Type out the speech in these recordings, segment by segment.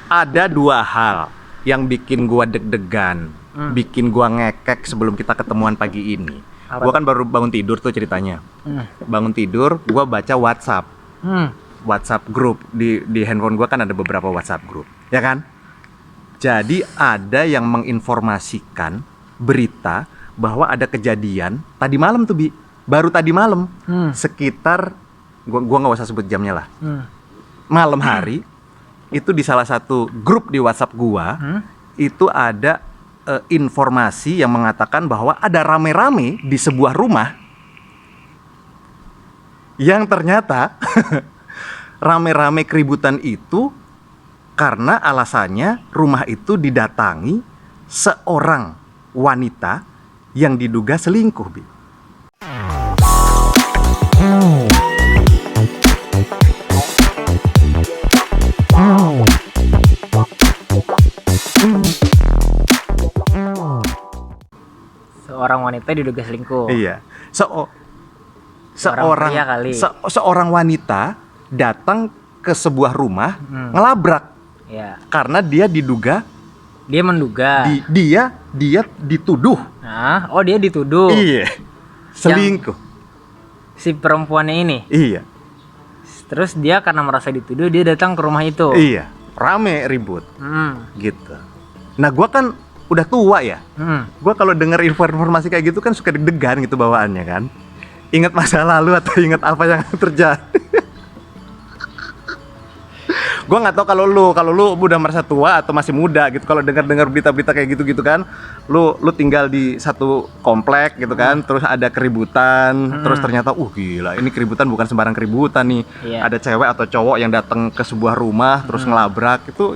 Ada dua hal yang bikin gua deg-degan, bikin gua ngekek sebelum kita ketemuan pagi ini. Apa Gua tuh? kan baru bangun tidur tuh ceritanya. Bangun tidur, gua baca WhatsApp. WhatsApp grup di handphone gua kan ada beberapa WhatsApp grup, ya kan? Jadi ada yang menginformasikan berita bahwa ada kejadian tadi malam tuh baru tadi malam, sekitar gua nggak usah sebut jamnya lah. Malam hari itu di salah satu grup di WhatsApp gua itu ada informasi yang mengatakan bahwa ada rame-rame di sebuah rumah yang ternyata rame-rame keributan itu karena alasannya rumah itu didatangi seorang wanita yang diduga selingkuh, Bi. Seorang wanita diduga selingkuh. Iya. Seorang pria kali. Seorang wanita datang ke sebuah rumah ngelabrak Ya. karena dia diduga Dia menduga. dia dituduh. Nah, oh dia dituduh. Iya. Selingkuh. Si perempuannya ini. Iya. Terus dia karena merasa dituduh dia datang ke rumah itu. Iya. Rame ribut gitu. Nah, gua kan udah tua ya. Gua kalau dengar informasi kayak gitu kan suka deg-degan gitu bawaannya kan. Ingat masa lalu atau ingat apa yang terjadi. Gua nggak tahu kalau lu udah merasa tua atau masih muda gitu. Kalau dengar berita-berita kayak gitu kan, lu tinggal di satu komplek gitu kan, terus ada keributan, terus ternyata gila, ini keributan bukan sembarang keributan nih. Iya. Ada cewek atau cowok yang datang ke sebuah rumah terus ngelabrak itu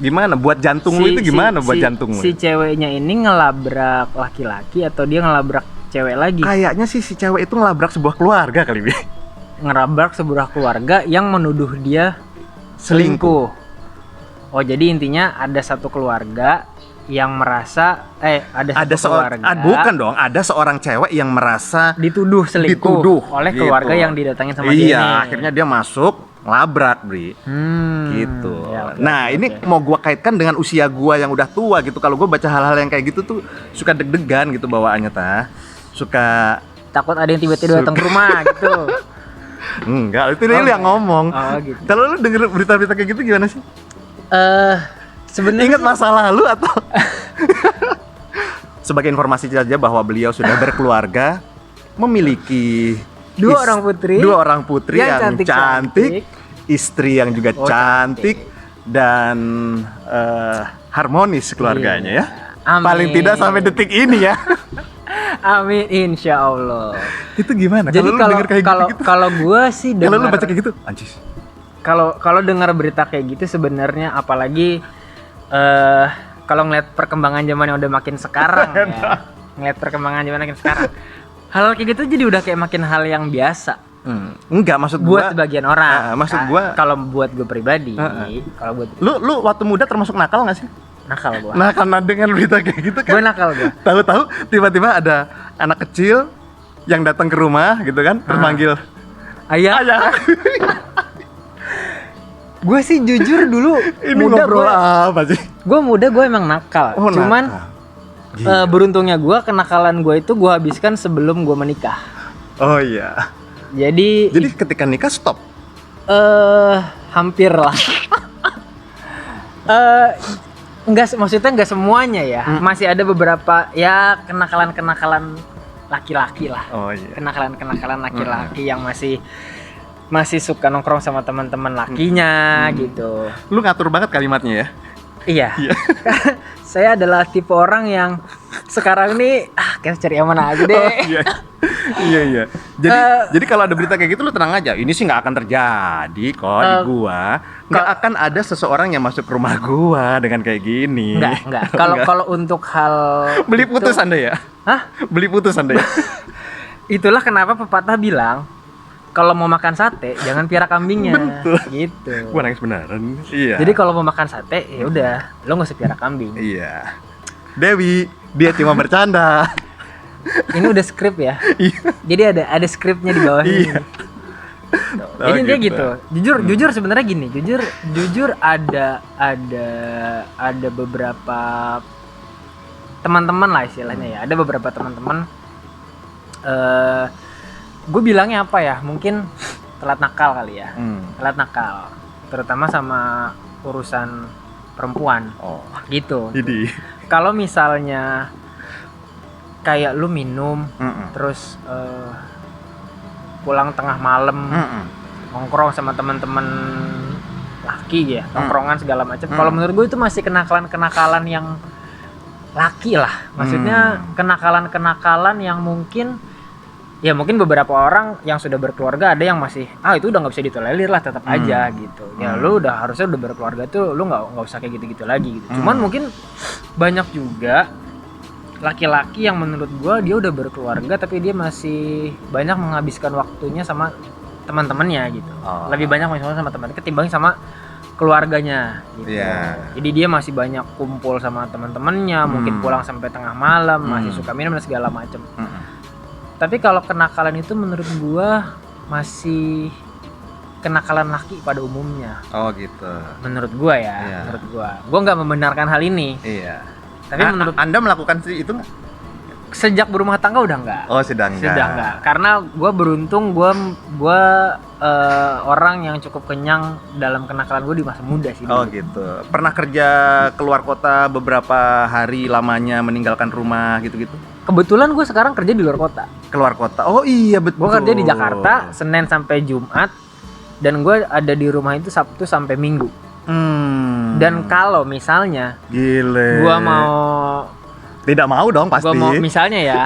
gimana? Buat jantung lu itu gimana buat jantung lu? Si ceweknya ini ngelabrak laki-laki atau dia ngelabrak cewek lagi? Kayaknya sih si cewek itu ngelabrak sebuah keluarga kali, Bi. Ngelabrak sebuah keluarga yang menuduh dia selingkuh. Oh, jadi intinya ada satu keluarga yang merasa ada keluarga bukan dong, ada seorang cewek yang merasa dituduh selingkuh oleh keluarga gitu. yang didatangin sama dia Iya, ini. akhirnya dia masuk ngelabrak, Bri. Gitu. Ya, oke, Nah, oke, ini oke. mau gua kaitkan dengan usia gua yang udah tua gitu. Kalau gua baca hal-hal yang kayak gitu tuh suka deg-degan gitu bawaannya, tah. Suka Takut ada yang tiba-tiba datang ke rumah gitu. enggak, itu lu yang ngomong. Oh, gitu. Kalau lu denger berita-berita kayak gitu gimana sih? Sebenarnya Ingat masa lalu atau sebagai informasi saja bahwa beliau sudah berkeluarga, memiliki Dua orang putri yang yang cantik, istri yang juga cantik, dan harmonis keluarganya ya. Amin. Paling tidak sampai detik ini ya. Amin, insya Allah. Itu gimana? Jadi lu denger kayak gitu-gitu? kalau gue sih Kalau lu dengar, baca kayak gitu, anjis. kalau dengar berita kayak gitu sebenarnya, apalagi kalau ngeliat perkembangan zaman yang udah makin sekarang ya, ngeliat perkembangan zaman makin sekarang, hal kayak gitu jadi udah kayak makin hal yang biasa. Enggak, maksud Buat gua sebagian orang. maksud gua kalau buat gue pribadi, kalau buat lu waktu muda termasuk nakal nggak sih? nakal gue. Nah, karena dengan berita kayak gitu kan. Gue nakal gue. Tahu-tahu tiba-tiba ada anak kecil yang datang ke rumah gitu kan, terus manggil Ayah. Gue sih jujur dulu ini muda ngobrol apa sih? gue muda gue emang nakal. Oh, Cuman nakal. beruntungnya gue kenakalan gue itu gue habiskan sebelum gue menikah. Oh iya. Jadi Ketika nikah stop. hampir lah. Maksudnya enggak semuanya ya. Masih ada beberapa ya kenakalan laki-laki lah. Oh iya. Kenakalan laki-laki yang masih suka nongkrong sama teman-teman lakinya gitu. Lu ngatur banget kalimatnya ya. Iya. Saya adalah tipe orang yang sekarang nih kita cari yang mana aja deh. Oh, iya. Jadi kalau ada berita kayak gitu lu tenang aja. Ini sih nggak akan terjadi kok di gua. Nggak akan ada seseorang yang masuk ke rumah gua dengan kayak gini. Enggak. Kalau untuk hal Beli putus Anda ya? Hah? Beli putus Anda ya? Itulah kenapa pepatah bilang kalau mau makan sate jangan piara kambingnya. Betul. Gitu. Gua nangis beneran. Iya. Jadi kalau mau makan sate ya udah, lo nggak usah piara kambing. Iya. Dewi, dia cuma bercanda. Ini udah skrip ya. Iya. Jadi ada skripnya di bawah Iya. ini. Jadi intinya gitu. gitu. Jujur sebenarnya gini, jujur ada beberapa teman-teman lah istilahnya ya. Ada beberapa teman-teman gue bilangnya apa ya? Mungkin telat nakal kali ya. Telat nakal. Terutama sama urusan perempuan. Oh. Gitu. Jadi Kalau misalnya kayak lu minum terus pulang tengah malam nongkrong sama teman-teman laki ya, nongkrongan segala macam. Kalau menurut gue itu masih kenakalan yang laki lah. Maksudnya kenakalan yang mungkin beberapa orang yang sudah berkeluarga ada yang masih itu udah nggak bisa ditolerir lah, tetap aja gitu. Ya lu harusnya udah berkeluarga tuh lu nggak usah kayak gitu-gitu lagi gitu. Cuman mungkin banyak juga laki-laki yang menurut gua dia udah berkeluarga tapi dia masih banyak menghabiskan waktunya sama teman-temannya gitu. Lebih banyak sama teman ketimbang sama keluarganya gitu. Jadi dia masih banyak kumpul sama teman-temannya, mungkin pulang sampai tengah malam, masih suka minum dan segala macam. Tapi kalau kenakalan itu menurut gua masih kenakalan laki pada umumnya. Oh gitu. Menurut gua ya, menurut gua. Gua nggak membenarkan hal ini. Iya. Tapi menurut Anda melakukan itu nggak? Sejak berumah tangga udah enggak. Oh, sudah enggak. Karena gue beruntung gue orang yang cukup kenyang dalam kenakalan gue di masa muda sih. Oh gitu. Pernah kerja keluar kota beberapa hari lamanya meninggalkan rumah gitu-gitu? Kebetulan gue sekarang kerja di luar kota. Keluar kota. Oh iya betul. Gue kerja di Jakarta Senin sampai Jumat dan gue ada di rumah itu Sabtu sampai Minggu. Dan kalau misalnya gue mau tidak mau dong pasti. Gue mau misalnya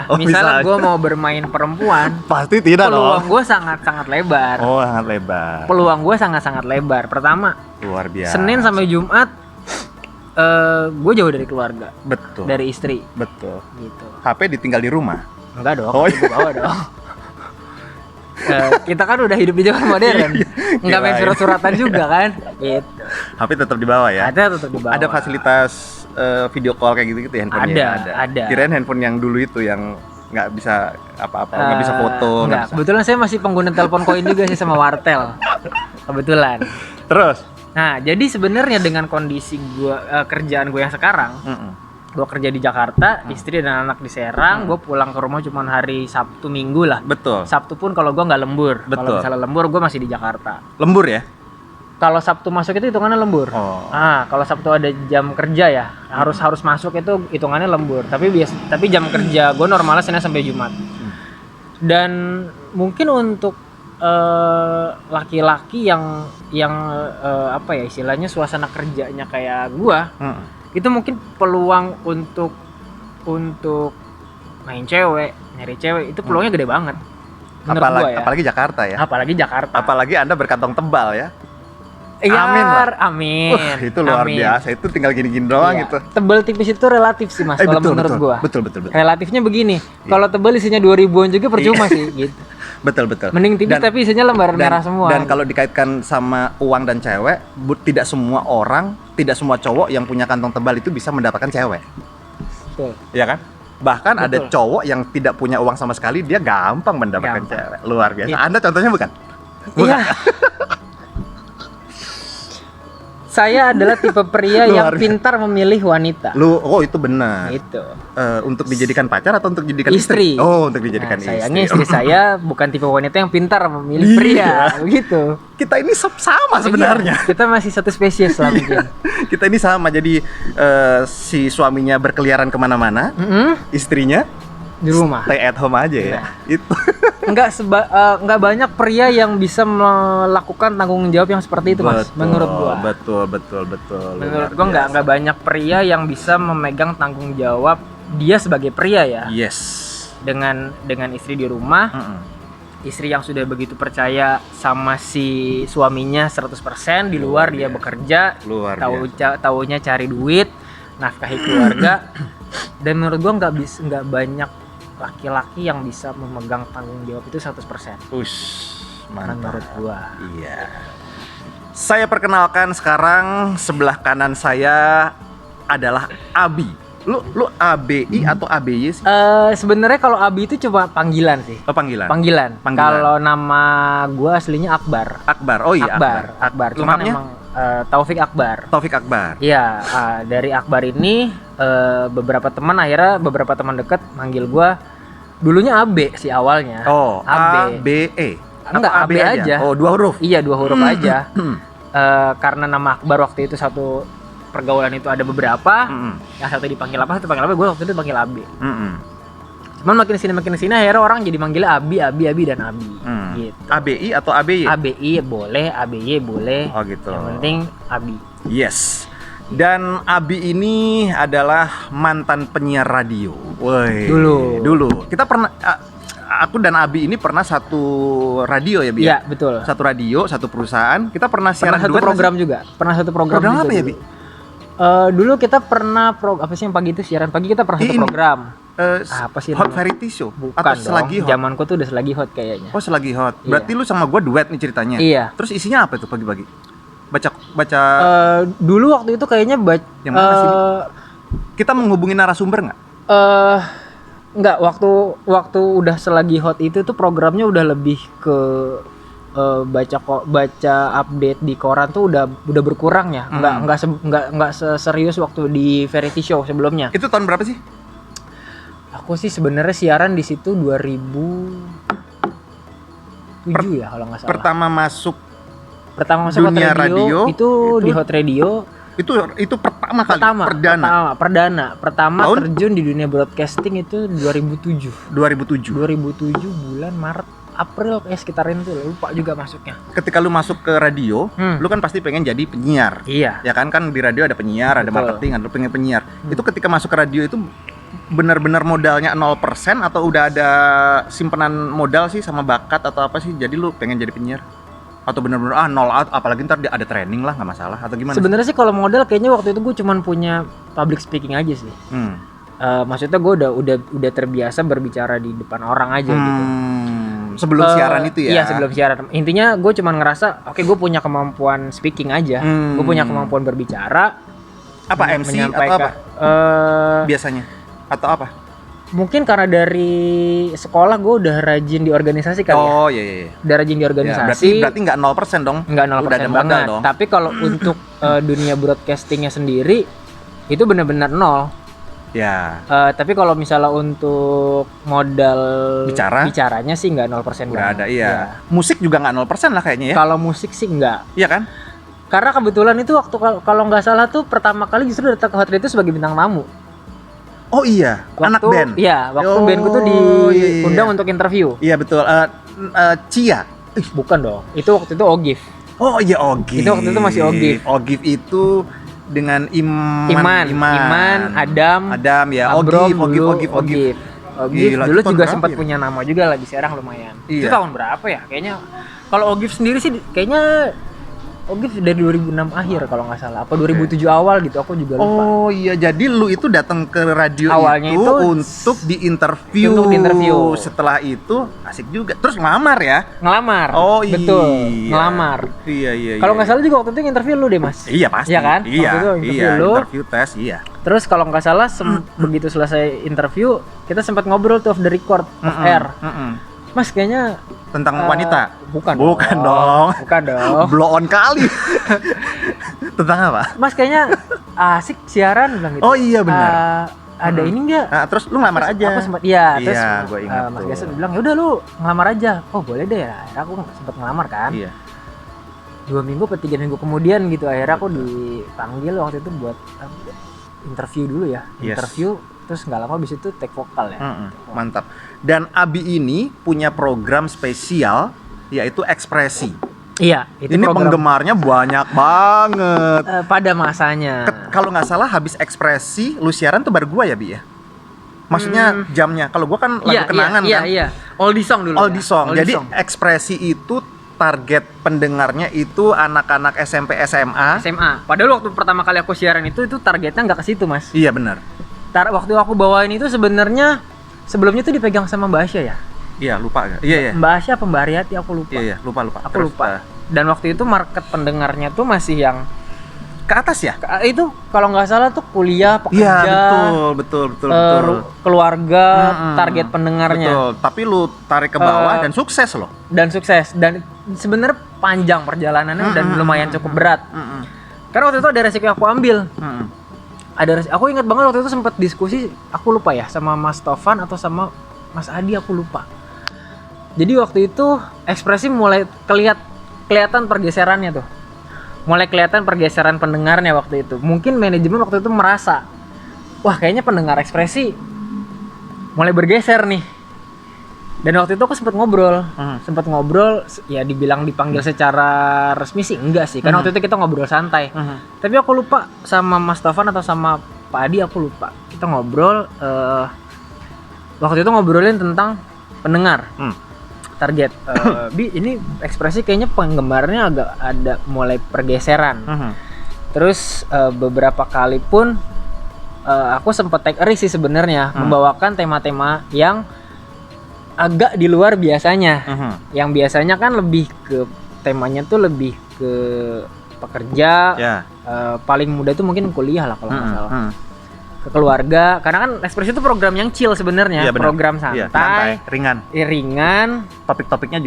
gue mau bermain perempuan, pasti tidak peluang dong. gue sangat lebar. Oh, sangat lebar. Peluang gue sangat lebar. Pertama, luar biasa. Senin sampai Jumat, gue jauh dari keluarga. Betul. Dari istri. Betul. Gitu. HP ditinggal di rumah. Enggak dong. Oh, gue bawa dong. Kita kan udah hidup di zaman modern, nggak main surat-suratan juga kan. Gitu. HP tetap dibawa ya. Tetap dibawa. Ada fasilitas video call kayak gitu ya handphonenya? Ada. Kirain handphone yang dulu itu yang nggak bisa apa-apa, nggak bisa foto. Enggak. Kebetulan saya masih pengguna telepon koin juga sih sama Wartel. Kebetulan. Terus? Nah, jadi sebenarnya dengan kondisi kerjaan gue yang sekarang, gue kerja di Jakarta, istri dan anak di Serang, gue pulang ke rumah cuma hari Sabtu Minggu lah. Betul. Sabtu pun kalau gue nggak lembur. Kalau misalnya lembur, gue masih di Jakarta. Lembur ya? Kalau Sabtu masuk itu hitungannya lembur. Kalau Sabtu ada jam kerja ya, harus masuk itu hitungannya lembur. Tapi jam kerja gue normalnya Senin sampai Jumat. Dan mungkin untuk laki-laki yang apa ya istilahnya suasana kerjanya kayak gue, itu mungkin peluang untuk main cewek, nyari cewek itu peluangnya gede banget. Apalagi Jakarta ya. Apalagi Jakarta. Apalagi Anda berkantong tebal ya. Amin. Itu luar biasa. Itu tinggal gini-gini doang gitu. Tebal tipis itu relatif sih Mas, kalau menurut gua. Betul. Relatifnya begini. Kalau tebal isinya 2000-an juga percuma sih gitu. Betul. Mending tipis tapi isinya lembaran merah semua. Dan kalau dikaitkan sama uang dan cewek, tidak semua orang, tidak semua cowok yang punya kantong tebal itu bisa mendapatkan cewek. Betul. Iya kan? Bahkan ada cowok yang tidak punya uang sama sekali, dia gampang mendapatkan cewek. Luar biasa. Anda contohnya bukan? Iya. Saya adalah tipe pria yang pintar memilih wanita. Itu benar. Itu. Untuk dijadikan pacar atau untuk dijadikan istri? Oh, untuk dijadikan istri. Sayangnya istri saya bukan tipe wanita yang pintar memilih pria, begitu. Kita ini sama sebenarnya. Kita masih satu spesies lah mungkin. Kita ini sama. Jadi si suaminya berkeliaran kemana-mana, istrinya di rumah. Stay at home aja ya. Itu. Enggak banyak pria yang bisa melakukan tanggung jawab yang seperti itu, Mas. Menurut gua. Betul. Menurut gua enggak banyak pria yang bisa memegang tanggung jawab dia sebagai pria ya. Yes. Dengan istri di rumah. Istri yang sudah begitu percaya sama si suaminya 100%, di luar dia bekerja, taunya cari duit, nafkahi keluarga. Dan menurut gua enggak banyak laki-laki yang bisa memegang tanggung jawab itu 100%. Mantap. Menurut gua. Iya. Saya perkenalkan sekarang, sebelah kanan saya adalah Abi. Lu ABI atau ABY sih? Sebenarnya kalau Abi itu cuma panggilan sih. Oh, panggilan. Panggilan. Kalau nama gua aslinya Akbar. Akbar. Oh iya, Akbar. Cuman Lengkapnya? emang Taufik Akbar. Taufik Akbar. Iya, dari Akbar ini beberapa teman dekat manggil gua dulunya AB sih awalnya. Oh, AB. ABE. Enggak, Atau AB aja. Oh, 2 huruf. Iya, 2 huruf aja. Karena nama Akbar waktu itu satu pergaulan itu ada beberapa. Yang satu dipanggil apa, satu panggil apa, gue waktu itu dipanggil AB. Cuman makin sini akhirnya orang jadi manggilnya Abi dan Abi. Gitu. ABI atau ABY? ABI boleh, ABY boleh. Oh gitu. Yang penting Abi. Yes. Dan Abi ini adalah mantan penyiar radio. Woi. Dulu. Kita pernah aku dan Abi ini pernah satu radio ya, Bi? Iya, betul. Satu radio, satu perusahaan. Kita pernah siaran satu program juga. Pernah satu program juga. apa ya, Bi? Dulu kita pernah apa sih yang pagi itu siaran pagi kita pernah satu program. Apa sih? Hot Variety Show? Bukan atau Selagi Hot? Zamanku tuh udah Selagi Hot kayaknya. Oh, Selagi Hot. Iya. Berarti lu sama gua duet nih ceritanya. Iya. Terus isinya apa tuh pagi-pagi? Baca dulu waktu itu kayaknya yang mana sih? Kita menghubungi narasumber nggak? Enggak, waktu udah Selagi Hot itu tuh programnya udah lebih ke baca update di koran tuh udah berkurang ya. Enggak serius waktu di Variety Show sebelumnya. Itu tahun berapa sih? Aku sih sebenarnya siaran di situ 2007 ya kalau nggak salah. Pertama masuk dunia Hot Radio itu di Hot Radio. Itu pertama kali perdana tahun? Terjun di dunia broadcasting itu 2007 bulan Maret April sekitarin tuh, lupa juga masuknya. Ketika lu masuk ke radio, lu kan pasti pengen jadi penyiar. Iya. Ya kan di radio ada penyiar, ada marketing, ada pengen penyiar. Itu ketika masuk ke radio itu benar-benar modalnya 0% atau udah ada simpanan modal sih sama bakat atau apa sih? Jadi lu pengen jadi penyiar? Atau benar-benar nol, apalagi ntar ada training lah, nggak masalah atau gimana? Sebenarnya sih kalau modal kayaknya waktu itu gue cuman punya public speaking aja sih. Maksudnya gue udah terbiasa berbicara di depan orang aja gitu. Sebelum siaran itu ya? Iya, sebelum siaran. Intinya gue cuman ngerasa oke, gue punya kemampuan speaking aja. Gue punya kemampuan berbicara. Apa MC atau apa? Biasanya atau apa? Mungkin karena dari sekolah gue udah rajin di organisasi kali ya. Oh iya. Udah rajin di organisasi. Ya, berarti nggak 0% dong? Nggak 0% udah ada modal dong. Tapi kalau untuk dunia broadcastingnya sendiri itu benar-benar nol. Ya. Tapi kalau misalnya untuk modal bicaranya sih nggak 0% udah ada, iya. Ya. Musik juga nggak 0% lah kayaknya ya. Kalau musik sih nggak. Iya kan? Karena kebetulan itu waktu kalau nggak salah tuh pertama kali justru datang ke Hot Radio sebagai bintang tamu. Oh iya, anak band. Iya, waktu bandku tuh diundang untuk interview. Iya betul. Cia. Bukan dong. Itu waktu itu Ogif. Oh iya Ogif. Itu waktu itu masih Ogif. Ogif itu dengan Iman, Adam ya. Ogif. Dulu juga sempat punya nama juga lagi sekarang lumayan. Iya. Itu tahun berapa ya? Kayaknya kalau Ogif sendiri sih kayaknya Ogif dari 2006 akhir kalau nggak salah, apa 2007 awal gitu, aku juga lupa. Oh iya, jadi lu itu datang ke radio awalnya itu untuk diinterview. Setelah itu asik juga. Terus ngelamar ya? Ngelamar. Oh iya. Betul. Ngelamar. Iya. Kalau nggak salah juga waktu itu interview lu deh, Mas. Iya pasti. Iya kan? Iya. Interview tes, iya. Terus kalau nggak salah begitu selesai interview, kita sempat ngobrol tuh off the record, off air. Mas kayaknya tentang wanita? Bukan dong. Blow on kali. Tentang apa? Mas kayaknya asik siaran bilang gitu. Oh iya benar. Ada ini enggak? Terus lu ngelamar aja. Aku sempat terus gua ingat Mas Gasen bilang, "Ya udah lu ngelamar aja." Oh, boleh deh ya. Akhirnya aku sempat ngelamar kan. Iya. 2 minggu atau 3 minggu kemudian gitu akhirnya aku dipanggil waktu itu buat interview dulu ya. Yes. Interview terus nggak lama habis itu take vokal ya. Mantap. Dan Abi ini punya program spesial yaitu Ekspresi. Iya, itu ini penggemarnya banyak banget. Pada masanya. Kalau nggak salah habis Ekspresi lu siaran tuh baru gua ya, Bi ya. Maksudnya jamnya. Kalau gua kan lagu kenangan kan. Iya. Oldie song dulu. Oldie song. Jadi Ekspresi itu target pendengarnya itu anak-anak SMP SMA. Padahal waktu pertama kali aku siaran itu targetnya nggak ke situ, Mas. Iya benar. Waktu aku bawain itu sebenarnya sebelumnya tuh dipegang sama Mbak Asya ya. Iya, lupa gak? Iya. Mbak Asya apa Mbak Ariati aku lupa. Iya, lupa. Aku lupa. Dan waktu itu market pendengarnya tuh masih yang ke atas ya? Itu kalau nggak salah tuh kuliah, pekerja, Iya, betul. keluarga, target pendengarnya. Betul, tapi lu tarik ke bawah dan sukses loh. Dan sukses, dan sebenarnya panjang perjalanannya dan lumayan cukup berat. Karena waktu itu ada resiko yang aku ambil. Aku ingat banget waktu itu sempat diskusi, aku lupa ya, sama Mas Tovan atau sama Mas Adi, aku lupa. Jadi waktu itu ekspresi mulai kelihatan pergeserannya tuh. Mulai kelihatan pergeseran pendengarnya waktu itu. Mungkin manajemen waktu itu merasa, wah kayaknya pendengar ekspresi mulai bergeser nih. Dan waktu itu aku sempat ngobrol, ya dibilang dipanggil secara resmi sih enggak sih, karena waktu itu kita ngobrol santai. Tapi aku lupa sama Mas Tovan atau sama Pak Adi, aku lupa. Kita ngobrol, waktu itu ngobrolin tentang pendengar. Target, Bi, ini ekspresi kayaknya penggemarnya agak ada mulai pergeseran. Terus beberapa kali pun aku sempat take a risk sih sebenarnya, membawakan tema-tema yang agak di luar biasanya. Yang biasanya kan lebih ke temanya tuh lebih ke pekerja, paling muda tuh mungkin kuliah lah kalau nggak salah. Ke keluarga, karena kan ekspresi itu program yang chill sebenarnya, program santai, ringan. Topik-topiknya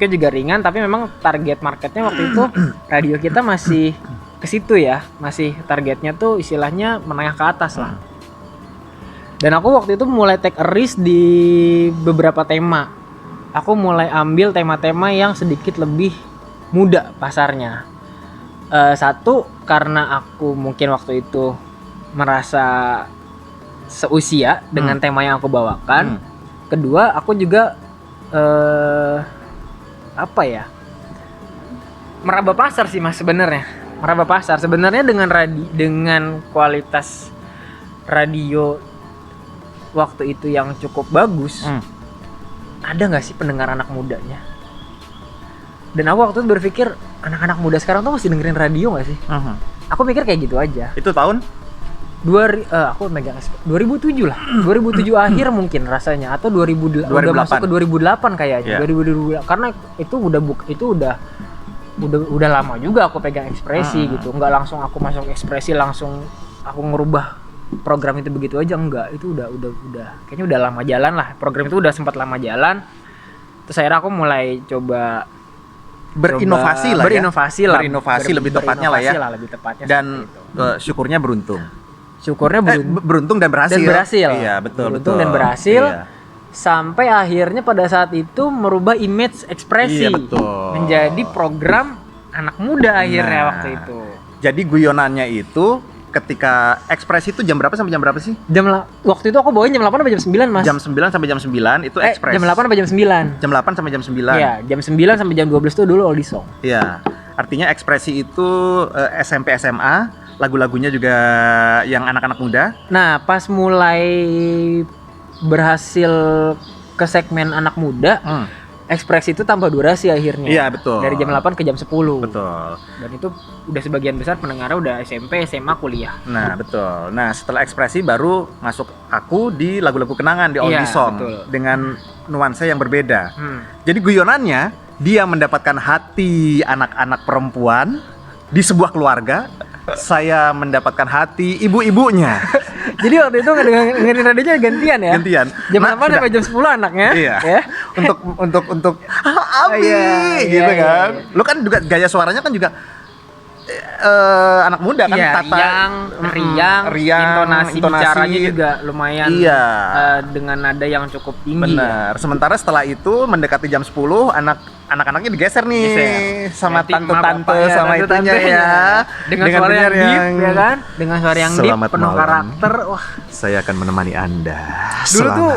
juga ringan, tapi memang target marketnya waktu itu radio kita masih ke situ ya, masih targetnya tuh istilahnya menengah ke atas lah. Dan aku waktu itu mulai take a risk di beberapa tema. Aku mulai ambil tema-tema yang sedikit lebih muda pasarnya. Satu, karena aku mungkin waktu itu merasa seusia dengan tema yang aku bawakan. Kedua, aku juga meraba pasar sih Mas sebenarnya. Meraba pasar sebenarnya dengan kualitas radio waktu itu yang cukup bagus. Ada nggak sih pendengar anak mudanya? Dan aku waktu itu berpikir, anak-anak muda sekarang tuh masih dengerin radio nggak sih? Aku mikir kayak gitu aja. Itu tahun? Aku megang 2007 lah. 2007 akhir mungkin rasanya, atau 2008. Udah masuk ke 2008 kayaknya. 2008 karena itu udah lama juga aku pegang ekspresi gitu. Enggak langsung aku masuk ekspresi langsung aku ngerubah program itu begitu aja, enggak. Itu udah kayaknya udah lama jalan lah. Program itu udah sempat lama jalan. Terus akhirnya aku mulai coba berinovasi lebih tepatnya lah ya. Lebih tepatnya. Dan syukurnya beruntung dan berhasil. Iya, betul. Dan berhasil. Iya. Sampai akhirnya pada saat itu merubah image ekspresi. Iya, betul. Menjadi program anak muda akhirnya waktu itu. Jadi guyonannya itu ketika ekspresi itu jam berapa sampai jam berapa sih? Waktu itu aku bawain jam 8 sampai jam 9, Mas. Jam 9 sampai jam 9 itu ekspres. Jam 8 sampai jam 9. Jam 8 sampai jam 9. Iya, jam 9 sampai jam 12 itu dulu oldie song. Iya. Artinya ekspresi itu SMP SMA, lagu-lagunya juga yang anak-anak muda. Nah, pas mulai berhasil ke segmen anak muda, ekspresi itu tambah durasi akhirnya. Iya, betul. Dari jam 8 ke jam 10. Betul. Dan itu udah sebagian besar pendengarnya udah SMP, SMA, kuliah. Nah, betul. Nah, setelah ekspresi baru masuk aku di lagu-lagu kenangan, di oldie song. Betul. Dengan nuansa yang berbeda. Jadi guyonannya, dia mendapatkan hati anak-anak perempuan di sebuah keluarga. Saya mendapatkan hati ibu-ibunya. Jadi waktu itu dengerin radionya gantian ya? Gantian. Jam 8 sampai jam 10 anaknya. Iya. Ya? Untuk Abi gitu kan. Lu kan juga gaya suaranya kan juga anak muda kan, riang, intonasi bicaranya juga lumayan, dengan nada yang cukup tinggi. Benar. Sementara setelah itu mendekati jam 10 anak-anaknya digeser nih sama tante-tante sama itunya ya. Dengan suara yang deep ya kan? Dengan suara yang deep, penuh karakter. Wah, saya akan menemani Anda. Dulu tuh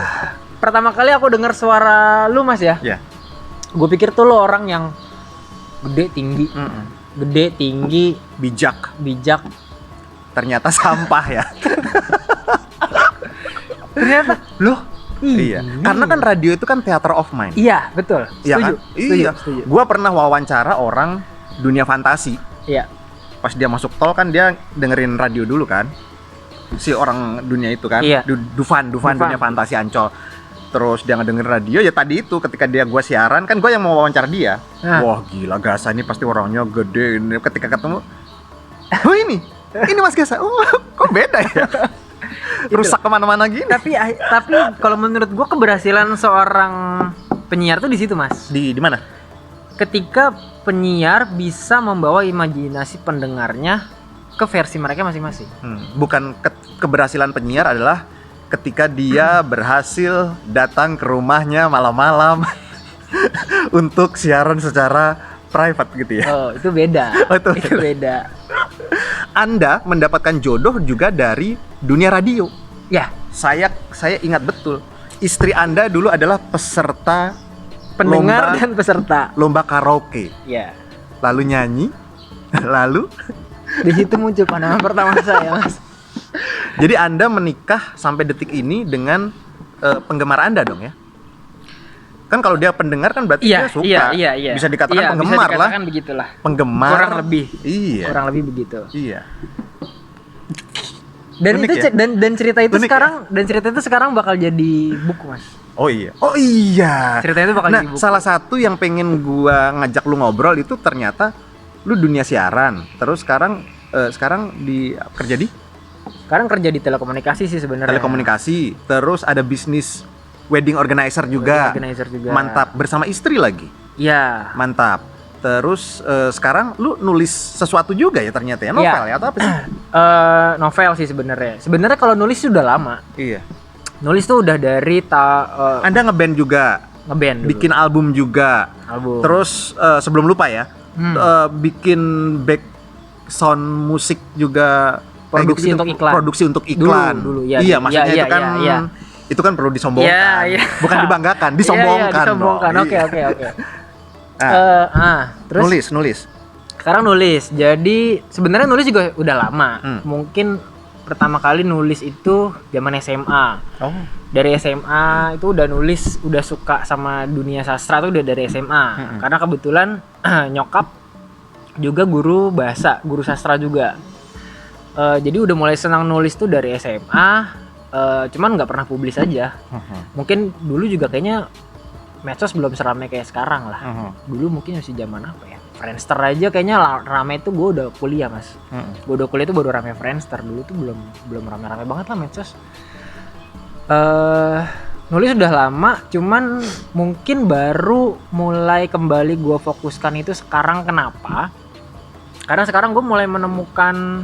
pertama kali aku dengar suara lu, Mas ya. Iya. Gue pikir tuh lu orang yang gede tinggi, bijak. Ternyata sampah ya. Ternyata loh. Iya. Karena kan radio itu kan theater of mind. Iya, betul. Setuju. Iya. Gua pernah wawancara orang dunia fantasi. Iya. Pas dia masuk tol kan dia dengerin radio dulu kan. Si orang dunia itu kan. Iya. Dufan dunia fantasi Ancol. Terus dia ngedengerin radio, ya tadi itu ketika gua siaran kan gua yang mau wawancara dia. Wah gila Gasa ini pasti orangnya gede. Ketika ketemu Oh ini Mas Gesa. Oh, kok beda ya? Rusak kemana-mana gini. Tapi kalau menurut gua keberhasilan seorang penyiar tuh di situ, Mas. Di mana? Ketika penyiar bisa membawa imajinasi pendengarnya ke versi mereka masing-masing. Bukan keberhasilan penyiar adalah ketika dia berhasil datang ke rumahnya malam-malam untuk siaran secara private gitu ya. Oh, itu beda. Oh, itu Itu beda. Anda mendapatkan jodoh juga dari dunia radio. Ya, Saya ingat betul. Istri Anda dulu adalah peserta pendengar lomba, dan peserta. lomba karaoke. Ya. Lalu nyanyi. Lalu Di situ muncul pandangan pertama saya, Mas. jadi Anda menikah sampai detik ini dengan penggemar Anda dong ya? Kan kalau dia pendengar kan berarti dia suka. Iya. Bisa dikatakan Iya, penggemar bisa lah. dikatakan begitulah. Penggemar. Kurang lebih. Iya. Kurang lebih begitu. Iya. Dan Unik itu ya? dan cerita itu Unik sekarang bakal jadi buku, Mas. Oh iya. Ceritanya itu bakal Nah, jadi buku. salah satu yang pengen gua ngajak lu ngobrol itu ternyata lu dunia siaran. Terus sekarang kerja di Sekarang kerja di telekomunikasi sih sebenarnya. telekomunikasi. Terus ada bisnis wedding organizer juga. Organizer juga. Mantap, bersama istri lagi. Iya. Mantap. Terus sekarang lu nulis sesuatu juga ya ternyata ya, novel ya atau apa sih? Novel sih sebenarnya. Sebenarnya kalau nulis sudah lama. Iya. Nulis tuh udah dari Anda ngeband juga, ngeband dulu. bikin album juga. Album. Terus sebelum lupa ya, bikin back sound musik juga, kayak Produksi untuk iklan. Produksi untuk iklan. Dulu, ya. Iya, maksudnya Iya, itu kan iya. itu kan perlu disombongkan. Iya. Bukan dibanggakan, disombongkan. Iya, disombongkan. dong. Oke. Ah, Terus nulis. sekarang nulis. Jadi sebenarnya nulis juga udah lama. Mungkin pertama kali nulis itu zaman SMA. Oh. Dari SMA itu udah nulis, udah suka sama dunia sastra tuh udah dari SMA. Karena kebetulan nyokap juga guru bahasa, guru sastra juga. Jadi udah mulai senang nulis tuh dari SMA. Cuman nggak pernah publis aja. Mungkin dulu juga kayaknya medsos belum seramai kayak sekarang lah. Dulu mungkin masih zaman apa ya? Friendster aja kayaknya rame itu gue udah kuliah, Mas. Gue udah kuliah itu baru rame Friendster. Dulu tuh belum rame-rame banget lah medsos. Nulis udah lama, cuman mungkin baru mulai kembali gue fokuskan itu sekarang. Kenapa? Karena sekarang gue mulai menemukan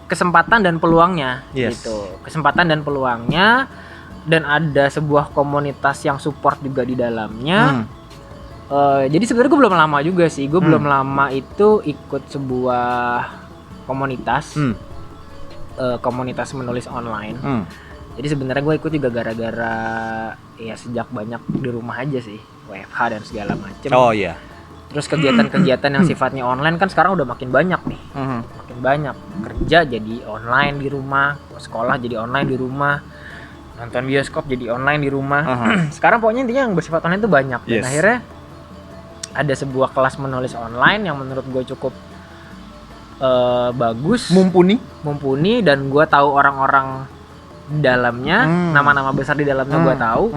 kesempatan dan peluangnya. Yes. Gitu. Kesempatan dan peluangnya, dan ada sebuah komunitas yang support juga di dalamnya. Jadi sebenarnya gue belum lama juga sih. Gue belum lama itu ikut sebuah komunitas, komunitas menulis online. Jadi sebenarnya gue ikut juga gara-gara ya sejak banyak di rumah aja sih, WFH dan segala macem. Oh iya. Terus kegiatan-kegiatan yang sifatnya online kan sekarang udah makin banyak nih. Makin banyak. Kerja jadi online di rumah, sekolah jadi online di rumah, nonton bioskop jadi online di rumah. Sekarang pokoknya intinya yang bersifat online itu banyak. Dan akhirnya ada sebuah kelas menulis online yang menurut gue cukup bagus, mumpuni, dan gue tahu orang-orang di dalamnya, nama-nama besar di dalamnya gue tahu.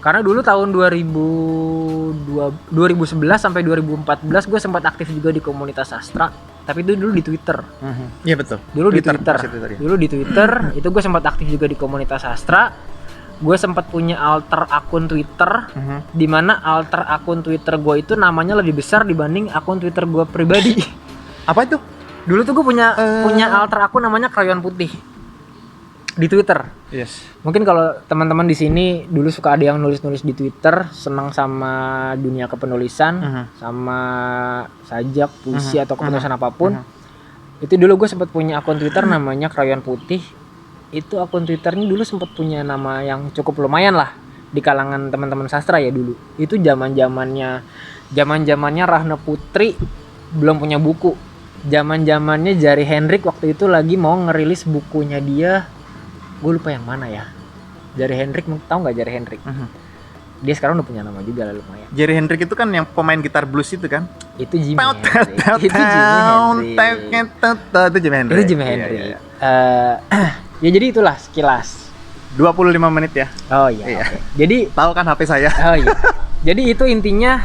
Karena dulu tahun 2011 sampai 2014 gue sempat aktif juga di komunitas sastra, tapi itu dulu di Twitter. Iya betul. Dulu di Twitter itu gue sempat aktif juga di komunitas sastra. Gue sempat punya alter akun Twitter, di mana alter akun Twitter gue itu namanya lebih besar dibanding akun Twitter gue pribadi. Apa itu? Dulu tuh gue punya alter akun namanya Krayon Putih di Twitter. Yes. Mungkin kalau teman-teman di sini dulu suka ada yang nulis-nulis di Twitter, senang sama dunia kepenulisan, sama sajak, puisi atau kepenulisan apapun. Itu dulu gue sempat punya akun Twitter namanya Krayon Putih. Itu akun Twitternya dulu sempat punya nama yang cukup lumayan lah di kalangan teman-teman sastra ya dulu. Itu zamannya Rahna Putri belum punya buku. Zamannya Jari Hendrik waktu itu lagi mau ngerilis bukunya dia. Gue lupa yang mana ya. Jari Hendrik, tahu nggak Jari Hendrik? Dia sekarang udah punya nama juga lah lumayan. Jari Hendrik itu kan yang pemain gitar blues itu kan? Itu Jimi Hendrik. Itu Jimi Hendrik. Ya jadi itulah sekilas. 25 menit ya. Oh iya. Okay. Jadi tahu kan HP saya. Oh iya. Jadi itu intinya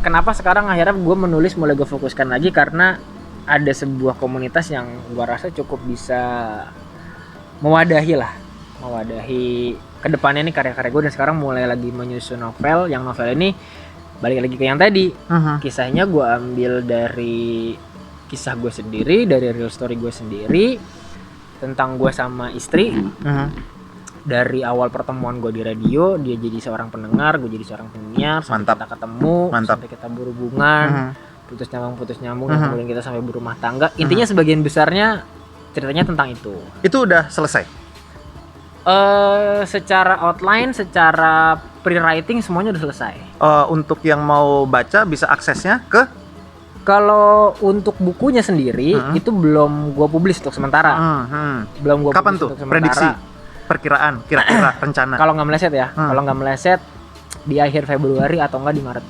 kenapa sekarang akhirnya gue menulis mulai gue fokuskan lagi, karena ada sebuah komunitas yang gua rasa cukup bisa mewadahi kedepannya nih karya-karya gue, dan sekarang mulai lagi menyusun novel. Yang novel ini balik lagi ke yang tadi, kisahnya gue ambil dari kisah gue sendiri, dari real story gue sendiri tentang gue sama istri. Dari awal pertemuan gue di radio, dia jadi seorang pendengar, gue jadi seorang penyiar, sampai kita ketemu, sampai kita berhubungan, putus nyambung, dan kemudian kita sampai berumah tangga. Intinya sebagian besarnya ceritanya tentang itu. Itu udah selesai? Secara outline, secara pre-writing semuanya udah selesai. Untuk yang mau baca bisa aksesnya ke? Kalau untuk bukunya sendiri itu belum gua publish untuk sementara. Belum gua Kapan publish tuh? untuk sementara. Prediksi, perkiraan, kira-kira rencana. Kalau nggak meleset ya, kalau nggak meleset di akhir Februari atau enggak di Maret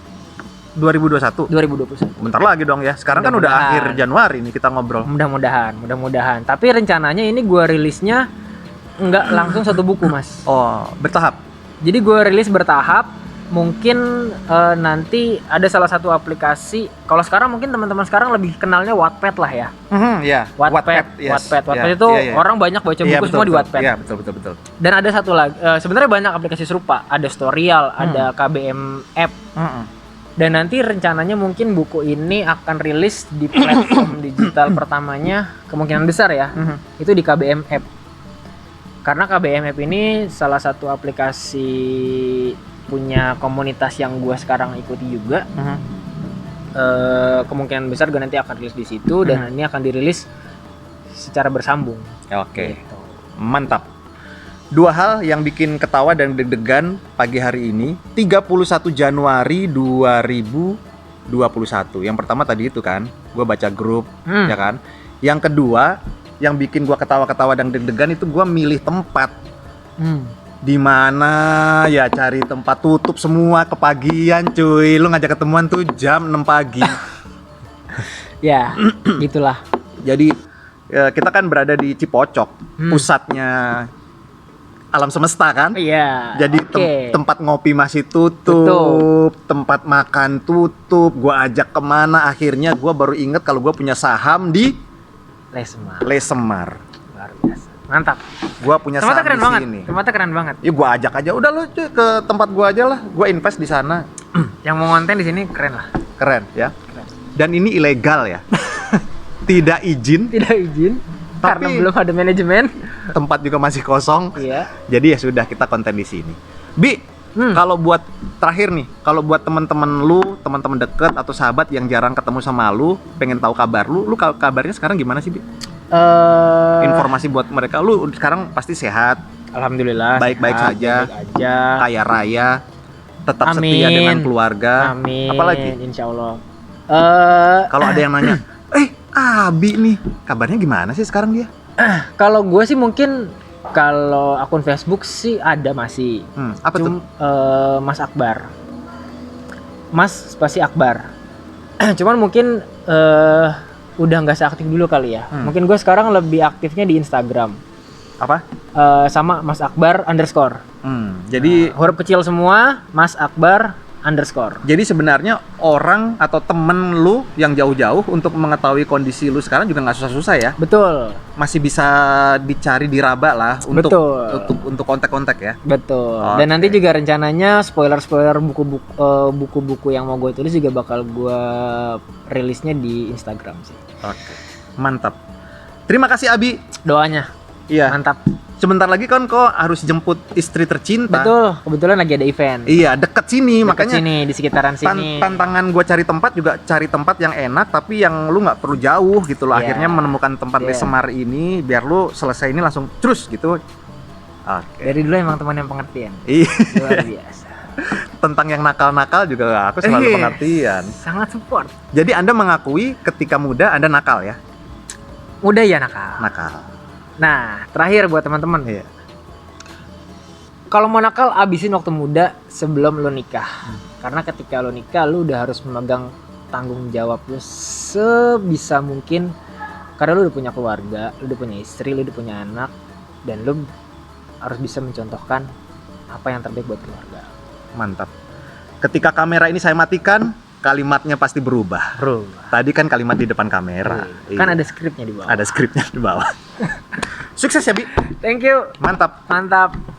2021. 2021. Bentar lagi dong ya. Sekarang kan udah akhir Januari nih kita ngobrol. Mudah-mudahan. Tapi rencananya ini gua rilisnya nggak langsung satu buku, Mas. Oh, bertahap. Jadi gue rilis bertahap. Mungkin nanti ada salah satu aplikasi. Kalau sekarang mungkin teman-teman sekarang lebih kenalnya Wattpad lah ya. Ya. Wattpad itu orang banyak baca buku semua di Wattpad. Iya, betul. Dan ada satu lagi. Sebenarnya banyak aplikasi serupa. Ada Storyal, ada KBM App. Dan nanti rencananya mungkin buku ini akan rilis di platform digital pertamanya, kemungkinan besar ya. Itu di KBM App. Karena KBM App ini salah satu aplikasi punya komunitas yang gue sekarang ikuti juga. Kemungkinan besar gue nanti akan rilis di situ, dan ini akan dirilis secara bersambung. Oke. Gitu. Mantap. 2 hal yang bikin ketawa dan deg-degan pagi hari ini. 31 Januari 2021. Yang pertama tadi itu kan, gue baca grup, ya kan. Yang kedua, yang bikin gua ketawa-ketawa dan deg-degan itu gua milih tempat. Di mana ya, cari tempat tutup semua kepagian cuy. Lu ngajak ketemuan tuh jam 6 pagi. Ya, gitulah. Jadi kita kan berada di Cipocok, pusatnya alam semesta kan. Iya. Jadi tempat ngopi masih tutup, tempat makan tutup. Gua ajak kemana, akhirnya gua baru inget kalau gua punya saham di Lesemar. Luar biasa. Mantap. Gua punya saham di sini. Tempatnya keren banget. Ya gua ajak aja. Udah lu cuy ke tempat gua aja lah. Gua invest di sana. Yang mau konten di sini keren lah. Keren ya. Dan ini ilegal ya. Tidak izin. Karena belum ada manajemen. Tempat juga masih kosong. Iya. Jadi ya sudah, kita konten di sini. Bi, kalau buat terakhir nih, kalau buat teman-teman lu, teman-teman deket atau sahabat yang jarang ketemu sama lu, pengen tahu kabar lu kabarnya sekarang gimana sih, Bi? Informasi buat mereka, lu sekarang pasti sehat. Alhamdulillah. Baik-baik saja. Kaya raya, tetap Amin. setia dengan keluarga. Amin. Apalagi? Insya Allah. Kalau ada yang nanya, Abi nih, kabarnya gimana sih sekarang dia? Kalau gue sih mungkin, kalau akun Facebook sih ada masih. Apa tuh? Mas Akbar. Mas spasi Akbar. Cuman mungkin udah nggak seaktif dulu kali ya. Mungkin gue sekarang lebih aktifnya di Instagram. Apa? Sama Mas Akbar _. Jadi huruf kecil semua, Mas Akbar _. Jadi sebenarnya orang atau temen lu yang jauh-jauh untuk mengetahui kondisi lu sekarang juga nggak susah-susah ya? Betul. Masih bisa dicari, diraba lah untuk kontak-kontak ya? Betul. Okay. Dan nanti juga rencananya spoiler buku-buku yang mau gue tulis juga bakal gue rilisnya di Instagram sih. Oke. Mantap. Terima kasih Abi. Doanya. Iya. Mantap. Sebentar lagi kan kok harus jemput istri tercinta. Betul, kebetulan lagi ada event. Iya, deket sini, makanya sini, di sekitaran sini. Tantangan gue cari tempat juga cari tempat yang enak, tapi yang lu nggak perlu jauh gitu loh. Yeah. Akhirnya menemukan tempat Lesemar ini, biar lu selesai ini langsung terus gitu. Dari dulu emang teman yang pengertian. Iya. Luar biasa. Tentang yang nakal-nakal juga aku selalu pengertian. Sangat support. Jadi Anda mengakui ketika muda Anda nakal ya? Muda ya nakal. Nakal. Nah, terakhir buat teman-teman. Iya. Kalau mau nakal, abisin waktu muda sebelum lo nikah. Karena ketika lo nikah, lo udah harus memegang tanggung jawab lo sebisa mungkin. Karena lo udah punya keluarga, lo udah punya istri, lo udah punya anak, dan lo harus bisa mencontohkan apa yang terbaik buat keluarga. Mantap. Ketika kamera ini saya matikan, kalimatnya pasti berubah. Bro. Tadi kan kalimat di depan kamera. Kan Iya. ada skripnya di bawah. Ada skripnya di bawah. Sukses ya, Bi. Thank you. Mantap. Mantap.